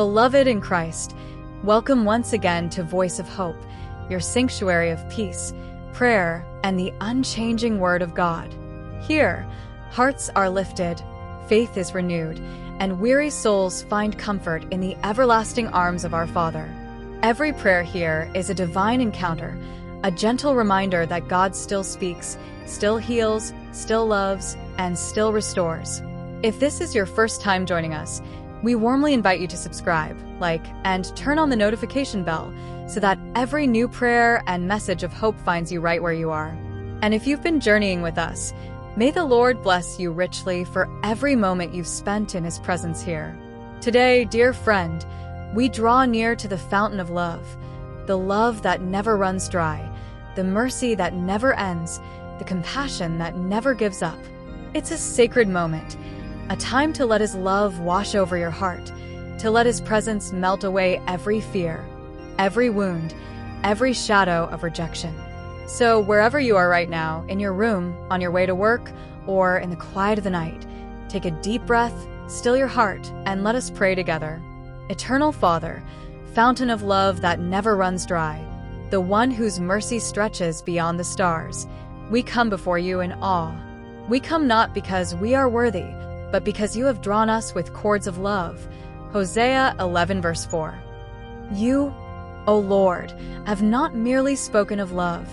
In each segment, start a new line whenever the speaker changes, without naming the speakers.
Beloved in Christ, welcome once again to Voice of Hope, your sanctuary of peace, prayer, and the unchanging Word of God. Here, hearts are lifted, faith is renewed, and weary souls find comfort in the everlasting arms of our Father. Every prayer here is a divine encounter, a gentle reminder that God still speaks, still heals, still loves, and still restores. If this is your first time joining us, we warmly invite you to subscribe, like, and turn on the notification bell so that every new prayer and message of hope finds you right where you are. And if you've been journeying with us, may the Lord bless you richly for every moment you've spent in His presence here. Today, dear friend, we draw near to the fountain of love, the love that never runs dry, the mercy that never ends, the compassion that never gives up. It's a sacred moment, a time to let His love wash over your heart, to let His presence melt away every fear, every wound, every shadow of rejection. So wherever you are right now, in your room, on your way to work, or in the quiet of the night, take a deep breath, still your heart, and let us pray together. Eternal Father, fountain of love that never runs dry, the one whose mercy stretches beyond the stars, we come before you in awe. We come not because we are worthy, but because you have drawn us with cords of love. Hosea 11 verse 4. You, O Lord, have not merely spoken of love.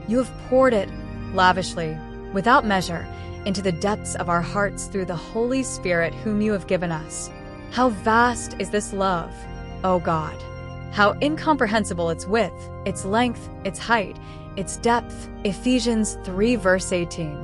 You have poured it lavishly, without measure, into the depths of our hearts through the Holy Spirit whom you have given us. How vast is this love, O God! How incomprehensible its width, its length, its height, its depth. Ephesians 3 verse 18.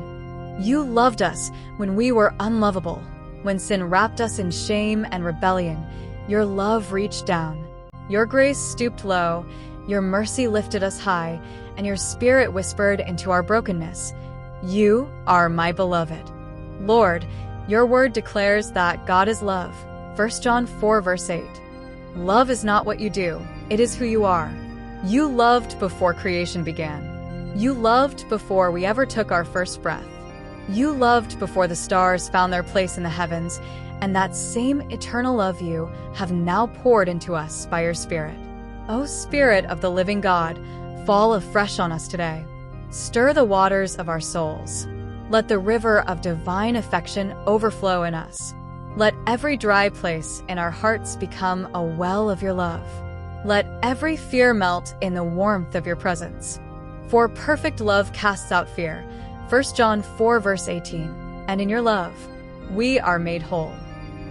You loved us when we were unlovable. When sin wrapped us in shame and rebellion, your love reached down. Your grace stooped low, your mercy lifted us high, and your Spirit whispered into our brokenness, You are my beloved. Lord, your word declares that God is love. 1 John 4 verse 8. Love is not what you do, it is who you are. You loved before creation began. You loved before we ever took our first breath. You loved before the stars found their place in the heavens, and that same eternal love you have now poured into us by your Spirit. O Spirit of the living God, fall afresh on us today. Stir the waters of our souls. Let the river of divine affection overflow in us. Let every dry place in our hearts become a well of your love. Let every fear melt in the warmth of your presence. For perfect love casts out fear. 1 John 4 verse 18. And in your love, we are made whole.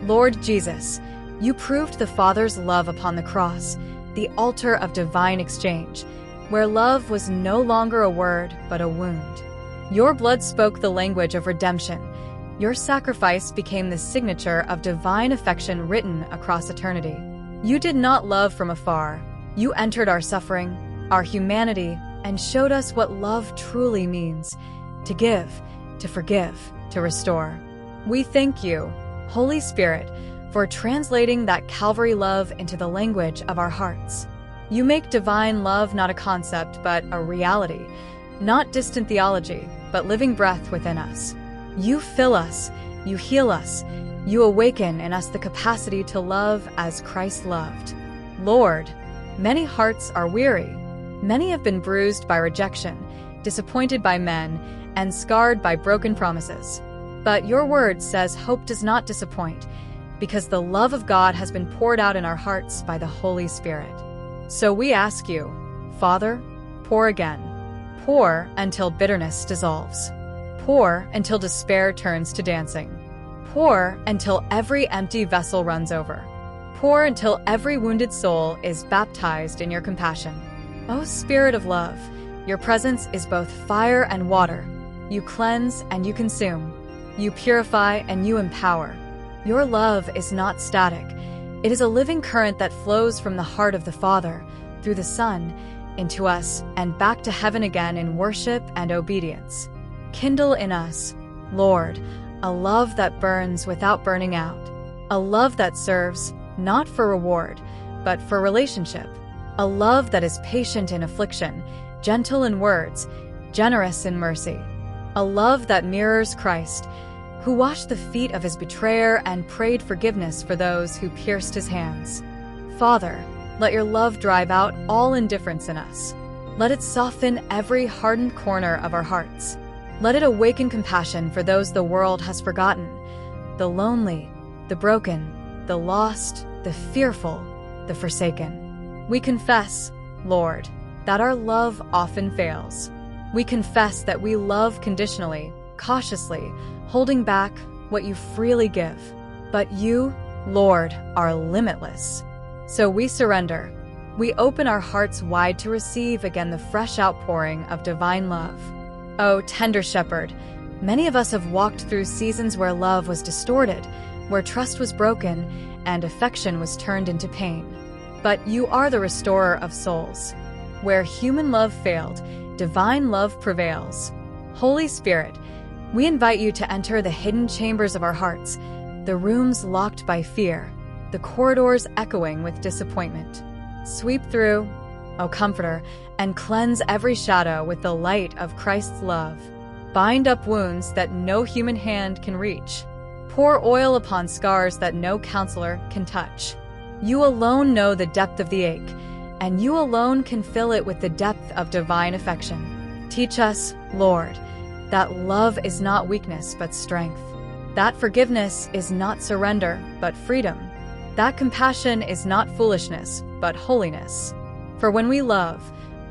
Lord Jesus, you proved the Father's love upon the cross, the altar of divine exchange, where love was no longer a word but a wound. Your blood spoke the language of redemption. Your sacrifice became the signature of divine affection written across eternity. You did not love from afar. You entered our suffering, our humanity, and showed us what love truly means: to give, to forgive, to restore. We thank you, Holy Spirit, for translating that Calvary love into the language of our hearts. You make divine love not a concept, but a reality, not distant theology, but living breath within us. You fill us, you heal us, you awaken in us the capacity to love as Christ loved. Lord, many hearts are weary. Many have been bruised by rejection, disappointed by men, and scarred by broken promises. But your word says hope does not disappoint, because the love of God has been poured out in our hearts by the Holy Spirit. So we ask you, Father, pour again. Pour until bitterness dissolves. Pour until despair turns to dancing. Pour until every empty vessel runs over. Pour until every wounded soul is baptized in your compassion. O Spirit of love, your presence is both fire and water. You cleanse and you consume. You purify and you empower. Your love is not static. It is a living current that flows from the heart of the Father, through the Son, into us, and back to heaven again in worship and obedience. Kindle in us, Lord, a love that burns without burning out. A love that serves, not for reward, but for relationship. A love that is patient in affliction, gentle in words, generous in mercy. A love that mirrors Christ, who washed the feet of his betrayer and prayed forgiveness for those who pierced his hands. Father, let your love drive out all indifference in us. Let it soften every hardened corner of our hearts. Let it awaken compassion for those the world has forgotten, the lonely, the broken, the lost, the fearful, the forsaken. We confess, Lord, that our love often fails. We confess that we love conditionally, cautiously, holding back what you freely give. But you, Lord, are limitless. So we surrender. We open our hearts wide to receive again the fresh outpouring of divine love. Oh, tender shepherd, many of us have walked through seasons where love was distorted, where trust was broken, and affection was turned into pain. But you are the restorer of souls. Where human love failed, divine love prevails. Holy Spirit, we invite you to enter the hidden chambers of our hearts, the rooms locked by fear, the corridors echoing with disappointment. Sweep through, O Comforter, and cleanse every shadow with the light of Christ's love. Bind up wounds that no human hand can reach. Pour oil upon scars that no counselor can touch. You alone know the depth of the ache, and you alone can fill it with the depth of divine affection. Teach us, Lord, that love is not weakness but strength. That forgiveness is not surrender but freedom. That compassion is not foolishness but holiness. For when we love,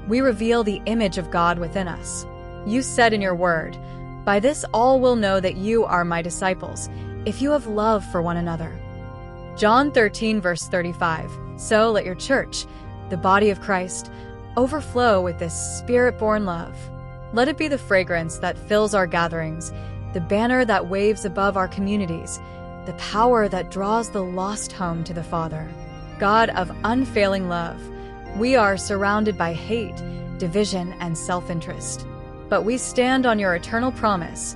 we reveal the image of God within us. You said in your word, "By this all will know that you are my disciples, if you have love for one another." John 13 verse 35. So let your church, the body of Christ, overflow with this spirit-born love. Let it be the fragrance that fills our gatherings, the banner that waves above our communities, the power that draws the lost home to the Father. God of unfailing love, we are surrounded by hate, division, and self-interest. But we stand on your eternal promise.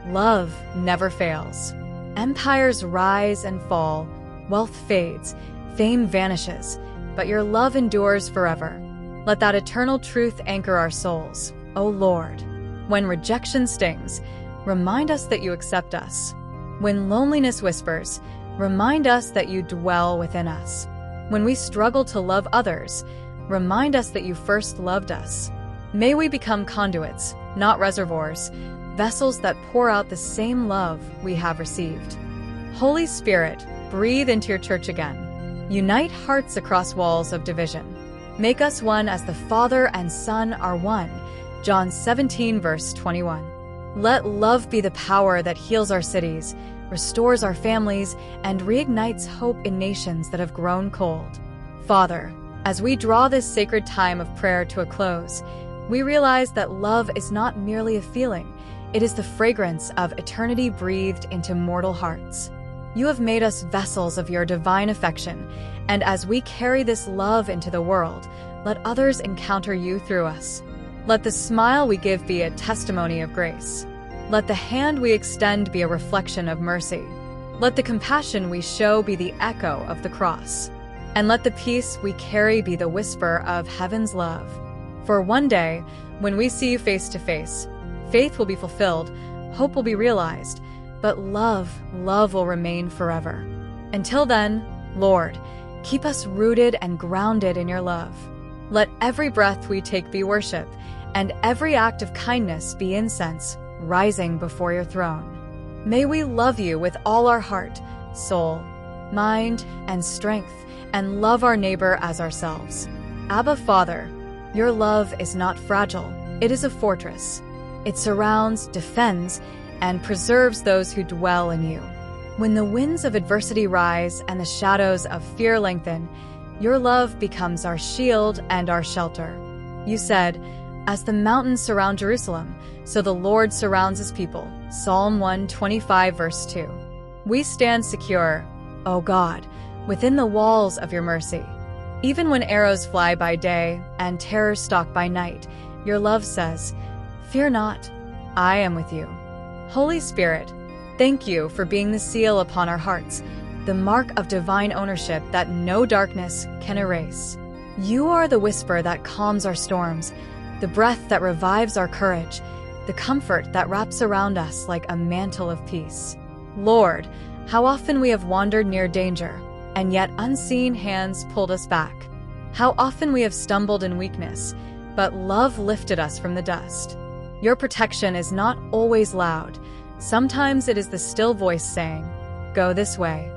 Love never fails. Empires rise and fall, wealth fades, fame vanishes, but your love endures forever. Let that eternal truth anchor our souls, O Lord. When rejection stings, remind us that you accept us. When loneliness whispers, remind us that you dwell within us. When we struggle to love others, remind us that you first loved us. May we become conduits, not reservoirs, vessels that pour out the same love we have received. Holy Spirit, breathe into your church again. Unite hearts across walls of division. Make us one as the Father and Son are one. John 17 verse 21. Let love be the power that heals our cities, restores our families, and reignites hope in nations that have grown cold. Father, as we draw this sacred time of prayer to a close, we realize that love is not merely a feeling, it is the fragrance of eternity breathed into mortal hearts. You have made us vessels of your divine affection, and as we carry this love into the world, let others encounter you through us. Let the smile we give be a testimony of grace. Let the hand we extend be a reflection of mercy. Let the compassion we show be the echo of the cross. And let the peace we carry be the whisper of heaven's love. For one day, when we see you face to face, faith will be fulfilled, hope will be realized, but love will remain forever. Until then, Lord, keep us rooted and grounded in your love. Let every breath we take be worship, and every act of kindness be incense, rising before your throne. May we love you with all our heart, soul, mind, and strength, and love our neighbor as ourselves. Abba, Father, your love is not fragile, it is a fortress. It surrounds, defends, and preserves those who dwell in you. When the winds of adversity rise and the shadows of fear lengthen, your love becomes our shield and our shelter. You said, "As the mountains surround Jerusalem, so the Lord surrounds his people." Psalm 125 verse 2. We stand secure, O God, within the walls of your mercy. Even when arrows fly by day and terrors stalk by night, your love says, "Fear not, I am with you." Holy Spirit, thank you for being the seal upon our hearts, the mark of divine ownership that no darkness can erase. You are the whisper that calms our storms, the breath that revives our courage, the comfort that wraps around us like a mantle of peace. Lord, how often we have wandered near danger, and yet unseen hands pulled us back. How often we have stumbled in weakness, but love lifted us from the dust. Your protection is not always loud. Sometimes it is the still voice saying, "Go this way."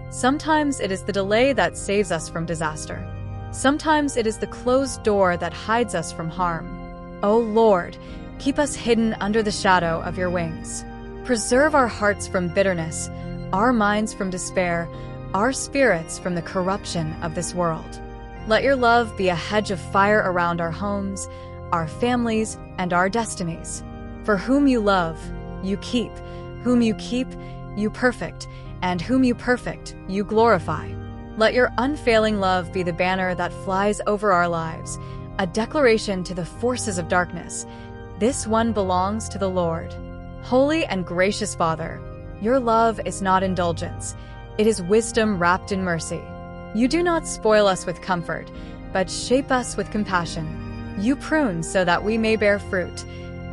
Sometimes it is the delay that saves us from disaster. Sometimes it is the closed door that hides us from harm. O Lord, keep us hidden under the shadow of your wings. Preserve our hearts from bitterness, our minds from despair, our spirits from the corruption of this world. Let your love be a hedge of fire around our homes, our families, and our destinies. For whom you love, you keep. Whom you keep, you perfect. And whom you perfect, you glorify. Let your unfailing love be the banner that flies over our lives, a declaration to the forces of darkness. This one belongs to the Lord. Holy and gracious Father, your love is not indulgence. It is wisdom wrapped in mercy. You do not spoil us with comfort, but shape us with compassion. You prune so that we may bear fruit.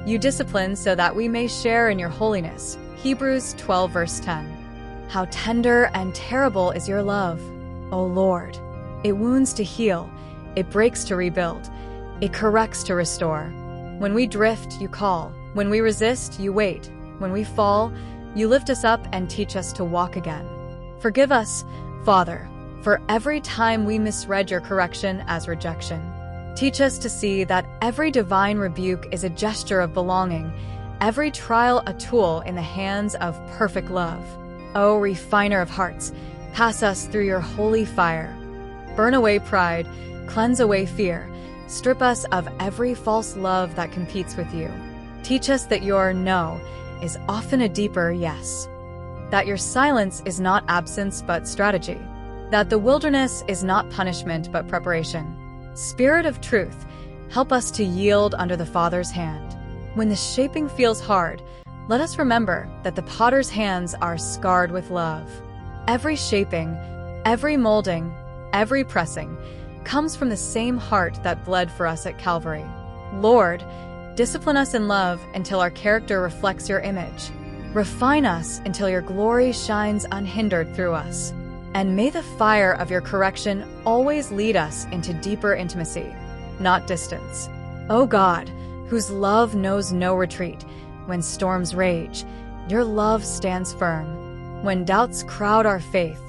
You discipline so that we may share in your holiness. Hebrews 12 verse 10. How tender and terrible is your love, O Lord. It wounds to heal, it breaks to rebuild, it corrects to restore. When we drift, you call. When we resist, you wait. When we fall, you lift us up and teach us to walk again. Forgive us, Father, for every time we misread your correction as rejection. Teach us to see that every divine rebuke is a gesture of belonging, every trial a tool in the hands of perfect love. O refiner of hearts, pass us through your holy fire. Burn away pride, cleanse away fear, strip us of every false love that competes with you. Teach us that your no is often a deeper yes, that your silence is not absence but strategy, that the wilderness is not punishment but preparation. Spirit of truth, help us to yield under the Father's hand. When the shaping feels hard, let us remember that the potter's hands are scarred with love. Every shaping, every molding, every pressing comes from the same heart that bled for us at Calvary. Lord, discipline us in love until our character reflects your image. Refine us until your glory shines unhindered through us. And may the fire of your correction always lead us into deeper intimacy, not distance. O God, whose love knows no retreat, when storms rage, your love stands firm. When doubts crowd our faith,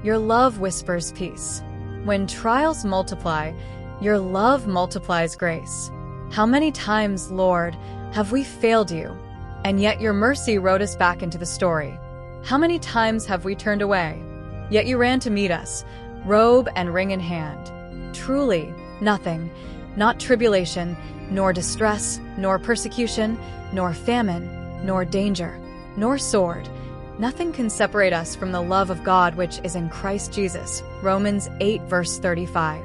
your love whispers peace. When trials multiply, your love multiplies grace. How many times, Lord, have we failed you, and yet your mercy wrote us back into the story? How many times have we turned away, yet you ran to meet us, robe and ring in hand? Truly, nothing, not tribulation, nor distress, nor persecution, nor famine, nor danger, nor sword. Nothing can separate us from the love of God which is in Christ Jesus. Romans 8 verse 35.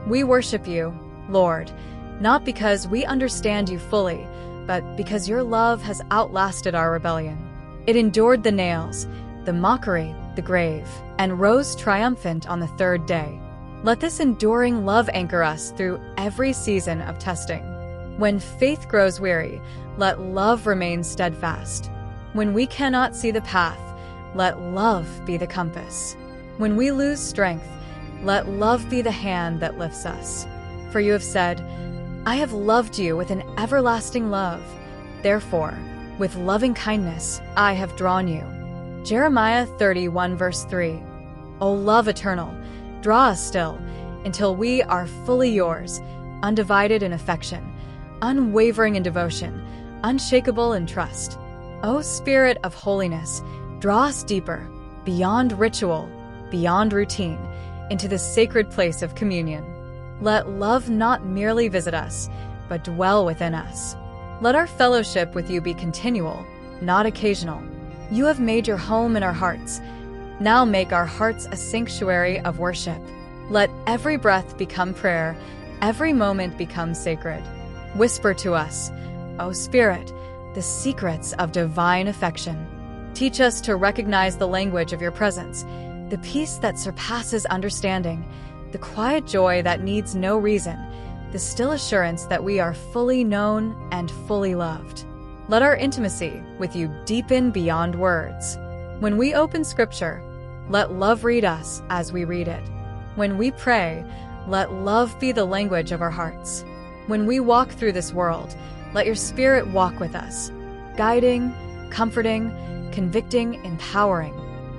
We worship you, Lord, not because we understand you fully, but because your love has outlasted our rebellion. It endured the nails, the mockery, the grave, and rose triumphant on the third day. Let this enduring love anchor us through every season of testing. When faith grows weary, let love remain steadfast. When we cannot see the path, let love be the compass. When we lose strength, let love be the hand that lifts us. For you have said, I have loved you with an everlasting love. Therefore, with loving kindness, I have drawn you. Jeremiah 31 verse 3. O love eternal, draw us still, until we are fully yours, undivided in affection, unwavering in devotion, unshakable in trust. O Spirit of holiness, draw us deeper, beyond ritual, beyond routine, into the sacred place of communion. Let love not merely visit us, but dwell within us. Let our fellowship with you be continual, not occasional. You have made your home in our hearts. Now make our hearts a sanctuary of worship. Let every breath become prayer, every moment become sacred. Whisper to us, O Spirit, the secrets of divine affection. Teach us to recognize the language of your presence, the peace that surpasses understanding, the quiet joy that needs no reason, the still assurance that we are fully known and fully loved. Let our intimacy with you deepen beyond words. When we open Scripture, Let love read us as we read it. When we pray, let love be the language of our hearts. When we walk through this world, let your Spirit walk with us, guiding, comforting, convicting, empowering.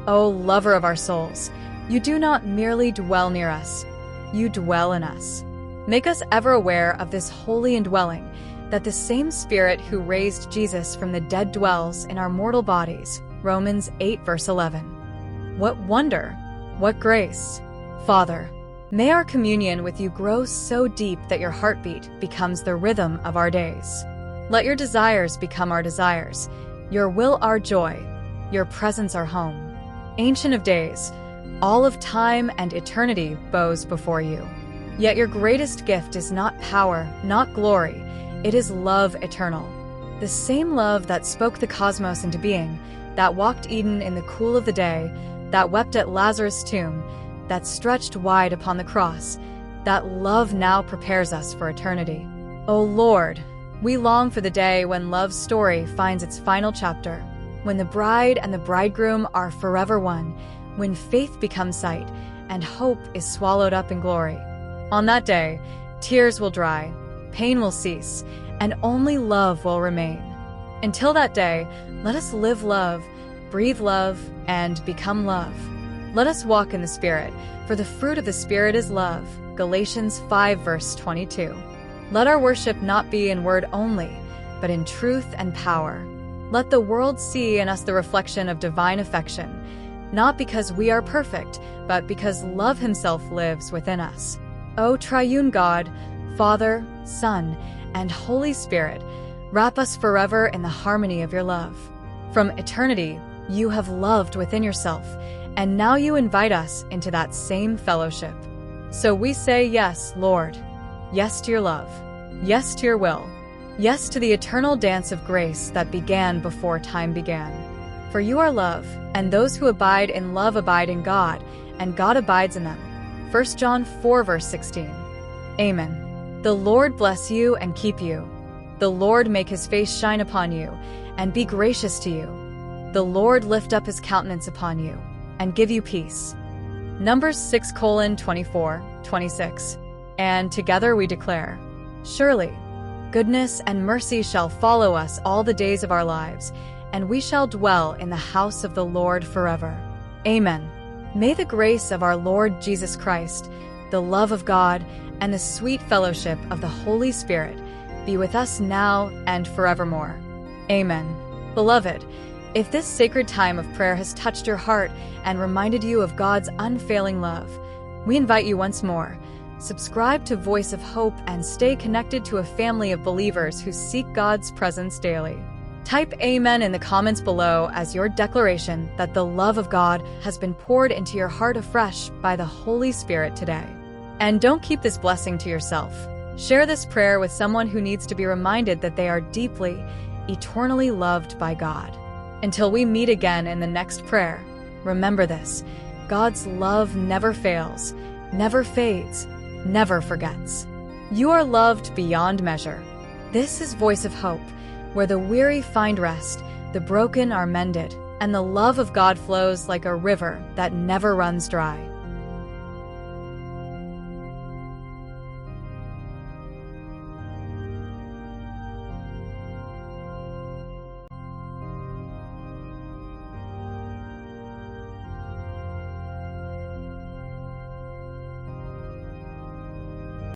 O lover of our souls, you do not merely dwell near us, you dwell in us. Make us ever aware of this holy indwelling, that the same Spirit who raised Jesus from the dead dwells in our mortal bodies. Romans 8 verse 11. What wonder, what grace. Father, may our communion with you grow so deep that your heartbeat becomes the rhythm of our days. Let your desires become our desires, your will our joy, your presence our home. Ancient of days, all of time and eternity bows before you. Yet your greatest gift is not power, not glory, it is love eternal. The same love that spoke the cosmos into being, that walked Eden in the cool of the day, that wept at Lazarus' tomb, that stretched wide upon the cross, that love now prepares us for eternity. O Lord, we long for the day when love's story finds its final chapter, when the bride and the bridegroom are forever one, when faith becomes sight and hope is swallowed up in glory. On that day, tears will dry, pain will cease, and only love will remain. Until that day, let us live love, breathe love, and become love. Let us walk in the Spirit, for the fruit of the Spirit is love. Galatians 5 verse 22. Let our worship not be in word only, but in truth and power. Let the world see in us the reflection of divine affection, not because we are perfect, but because love himself lives within us. O triune God, Father, Son, and Holy Spirit, wrap us forever in the harmony of your love. From eternity, you have loved within yourself, and now you invite us into that same fellowship. So we say yes, Lord. Yes to your love. Yes to your will. Yes to the eternal dance of grace that began before time began. For you are love, and those who abide in love abide in God, and God abides in them. 1 John 4 verse 16. Amen. The Lord bless you and keep you. The Lord make his face shine upon you, and be gracious to you. The Lord lift up his countenance upon you, and give you peace. Numbers 6:24-26. And together we declare, surely, goodness and mercy shall follow us all the days of our lives, and we shall dwell in the house of the Lord forever. Amen. May the grace of our Lord Jesus Christ, the love of God, and the sweet fellowship of the Holy Spirit be with us now and forevermore. Amen. Beloved, if this sacred time of prayer has touched your heart and reminded you of God's unfailing love, we invite you once more. Subscribe to Voice of Hope and stay connected to a family of believers who seek God's presence daily. Type Amen in the comments below as your declaration that the love of God has been poured into your heart afresh by the Holy Spirit today. And don't keep this blessing to yourself. Share this prayer with someone who needs to be reminded that they are deeply, eternally loved by God. Until we meet again in the next prayer, remember this: God's love never fails, never fades, never forgets. You are loved beyond measure. This is Voice of Hope, where the weary find rest, the broken are mended, and the love of God flows like a river that never runs dry.